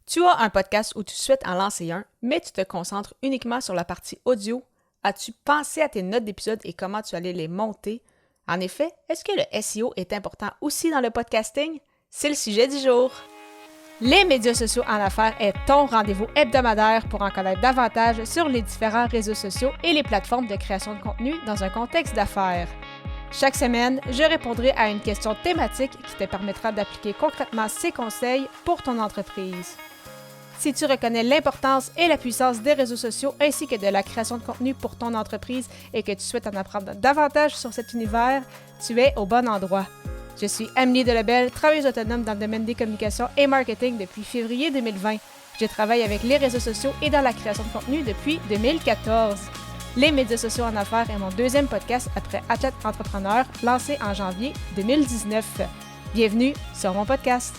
Tu as un podcast où tu souhaites en lancer un, mais tu te concentres uniquement sur la partie audio. As-tu pensé à tes notes d'épisode et comment tu allais les monter? En effet, est-ce que le SEO est important aussi dans le podcasting? C'est le sujet du jour. Les médias sociaux en affaires est ton rendez-vous hebdomadaire pour en connaître davantage sur les différents réseaux sociaux et les plateformes de création de contenu dans un contexte d'affaires. Chaque semaine, je répondrai à une question thématique qui te permettra d'appliquer concrètement ces conseils pour ton entreprise. Si tu reconnais l'importance et la puissance des réseaux sociaux ainsi que de la création de contenu pour ton entreprise et que tu souhaites en apprendre davantage sur cet univers, tu es au bon endroit. Je suis Amélie Delebel, travailleuse autonome dans le domaine des communications et marketing depuis février 2020. Je travaille avec les réseaux sociaux et dans la création de contenu depuis 2014. Les médias sociaux en affaires est mon deuxième podcast après Athlète Entrepreneur, lancé en janvier 2019. Bienvenue sur mon podcast.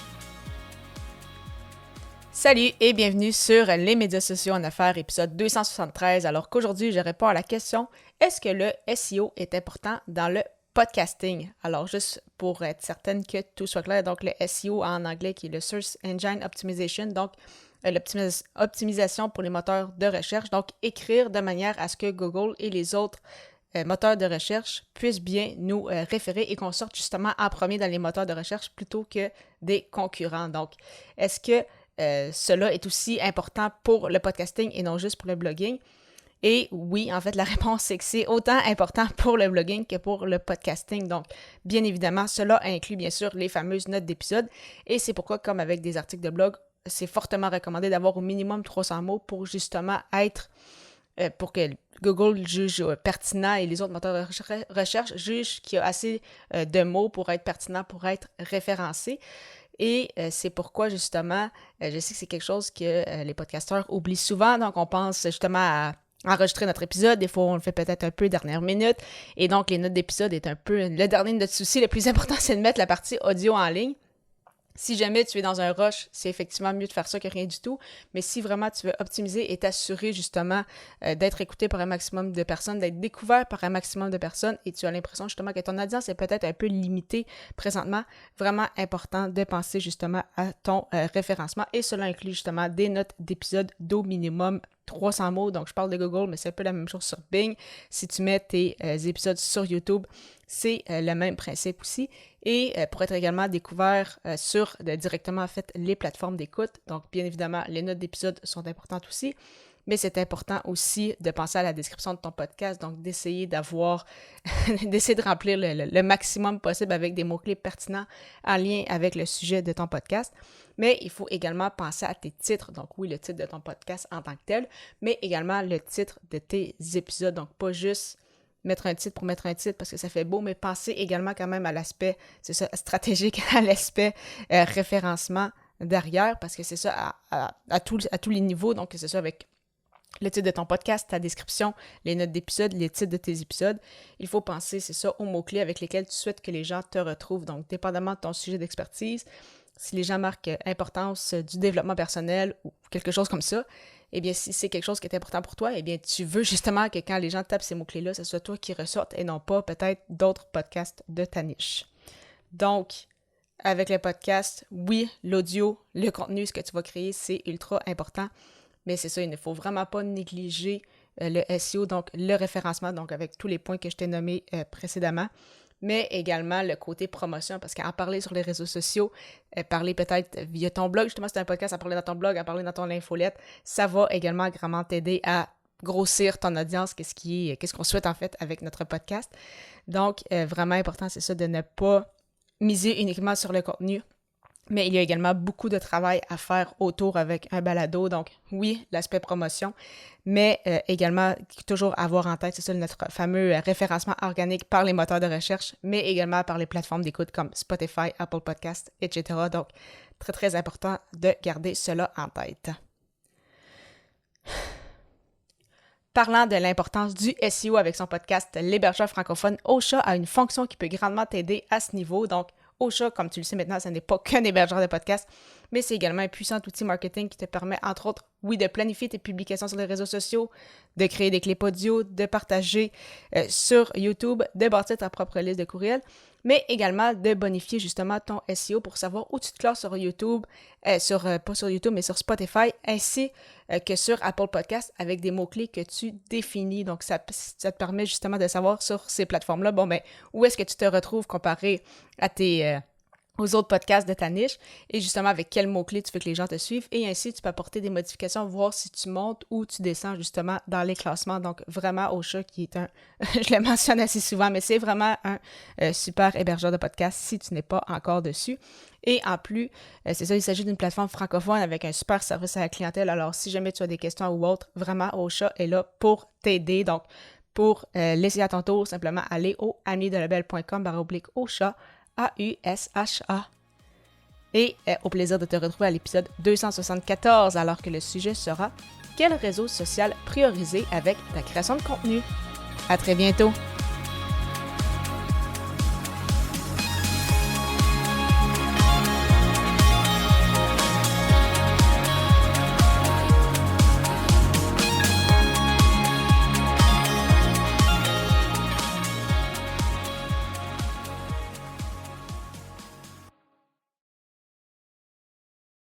Salut et bienvenue sur les médias sociaux en affaires, épisode 273. Alors qu'aujourd'hui, je réponds à la question « Est-ce que le SEO est important dans le podcasting? » Alors juste pour être certaine que tout soit clair, donc le SEO en anglais qui est le Search Engine Optimization, donc l'optimisation pour les moteurs de recherche, donc écrire de manière à ce que Google et les autres moteurs de recherche puissent bien nous référer et qu'on sorte justement en premier dans les moteurs de recherche plutôt que des concurrents. Donc, est-ce que cela est aussi important pour le podcasting et non juste pour le blogging? Et oui, en fait, la réponse c'est que c'est autant important pour le blogging que pour le podcasting. Donc, bien évidemment, cela inclut bien sûr les fameuses notes d'épisode et c'est pourquoi, comme avec des articles de blog, c'est fortement recommandé d'avoir au minimum 300 mots pour justement être, pour que Google juge pertinent et les autres moteurs de recherche jugent qu'il y a assez de mots pour être pertinent, pour être référencé. Et c'est pourquoi, justement, je sais que c'est quelque chose que les podcasteurs oublient souvent. Donc, on pense justement à enregistrer notre épisode. Des fois, on le fait peut-être un peu dernière minute. Et donc, les notes d'épisode est un peu le dernier de notre souci. Le plus important, c'est de mettre la partie audio en ligne. Si jamais tu es dans un rush, c'est effectivement mieux de faire ça que rien du tout. Mais si vraiment tu veux optimiser et t'assurer justement d'être écouté par un maximum de personnes, d'être découvert par un maximum de personnes et tu as l'impression justement que ton audience est peut-être un peu limitée présentement, vraiment important de penser justement à ton référencement. Et cela inclut justement des notes d'épisode d'au minimum 300 mots. Donc, je parle de Google, mais c'est un peu la même chose sur Bing. Si tu mets tes épisodes sur YouTube, c'est le même principe aussi. Et pour être également découvert sur directement en fait les plateformes d'écoute. Donc, bien évidemment, les notes d'épisode sont importantes aussi. Mais c'est important aussi de penser à la description de ton podcast, donc d'essayer d'essayer de remplir le maximum possible avec des mots-clés pertinents en lien avec le sujet de ton podcast. Mais il faut également penser à tes titres, donc oui, le titre de ton podcast en tant que tel, mais également le titre de tes épisodes, donc pas juste mettre un titre pour mettre un titre parce que ça fait beau, mais penser également quand même à l'aspect, c'est ça, stratégique, à l'aspect référencement derrière, parce que c'est ça à tous les niveaux, donc que ce soit avec le titre de ton podcast, ta description, les notes d'épisode, les titres de tes épisodes. Il faut penser, c'est ça, aux mots-clés avec lesquels tu souhaites que les gens te retrouvent. Donc, dépendamment de ton sujet d'expertise, si les gens marquent importance du développement personnel ou quelque chose comme ça, eh bien, si c'est quelque chose qui est important pour toi, eh bien, tu veux justement que quand les gens tapent ces mots-clés-là, ce soit toi qui ressorte et non pas peut-être d'autres podcasts de ta niche. Donc, avec le podcast, oui, l'audio, le contenu, ce que tu vas créer, c'est ultra important. Mais c'est ça, il ne faut vraiment pas négliger le SEO, donc le référencement, donc avec tous les points que je t'ai nommés précédemment, mais également le côté promotion, parce qu'en parler sur les réseaux sociaux, parler peut-être via ton blog, justement c'est un podcast, à parler dans ton blog, à parler dans ton infolette, ça va également grandement t'aider à grossir ton audience, qu'est-ce qu'on souhaite en fait avec notre podcast. Donc, vraiment important, c'est ça, de ne pas miser uniquement sur le contenu, mais il y a également beaucoup de travail à faire autour avec un balado. Donc, oui, l'aspect promotion, mais également toujours avoir en tête, c'est ça, notre fameux référencement organique par les moteurs de recherche, mais également par les plateformes d'écoute comme Spotify, Apple Podcasts, etc. Donc, très, très important de garder cela en tête. Parlant de l'importance du SEO avec son podcast L'Hébergeur francophone, Ocha a une fonction qui peut grandement t'aider à ce niveau. Donc, Ocha, comme tu le sais maintenant, ce n'est pas qu'un hébergeur de podcast, mais c'est également un puissant outil marketing qui te permet, entre autres, oui, de planifier tes publications sur les réseaux sociaux, de créer des clips audio, de partager sur YouTube, de bâtir ta propre liste de courriels, mais également de bonifier justement ton SEO pour savoir où tu te classes sur YouTube, pas sur YouTube, mais sur Spotify, ainsi que sur Apple Podcasts avec des mots-clés que tu définis. Donc, ça te permet justement de savoir sur ces plateformes-là, où est-ce que tu te retrouves comparé à aux autres podcasts de ta niche et justement avec quels mots-clés tu veux que les gens te suivent et ainsi tu peux apporter des modifications, voir si tu montes ou tu descends justement dans les classements. Donc vraiment Ocha qui est je le mentionne assez souvent, mais c'est vraiment un super hébergeur de podcast si tu n'es pas encore dessus. Et en plus, c'est ça, il s'agit d'une plateforme francophone avec un super service à la clientèle. Alors si jamais tu as des questions ou autres, vraiment Ocha est là pour t'aider. Donc pour l'essayer à ton tour, simplement aller au anniedelabel.com/Ocha AUSHA. Et au plaisir de te retrouver à l'épisode 274, alors que le sujet sera « Quel réseau social prioriser avec ta création de contenu? » À très bientôt!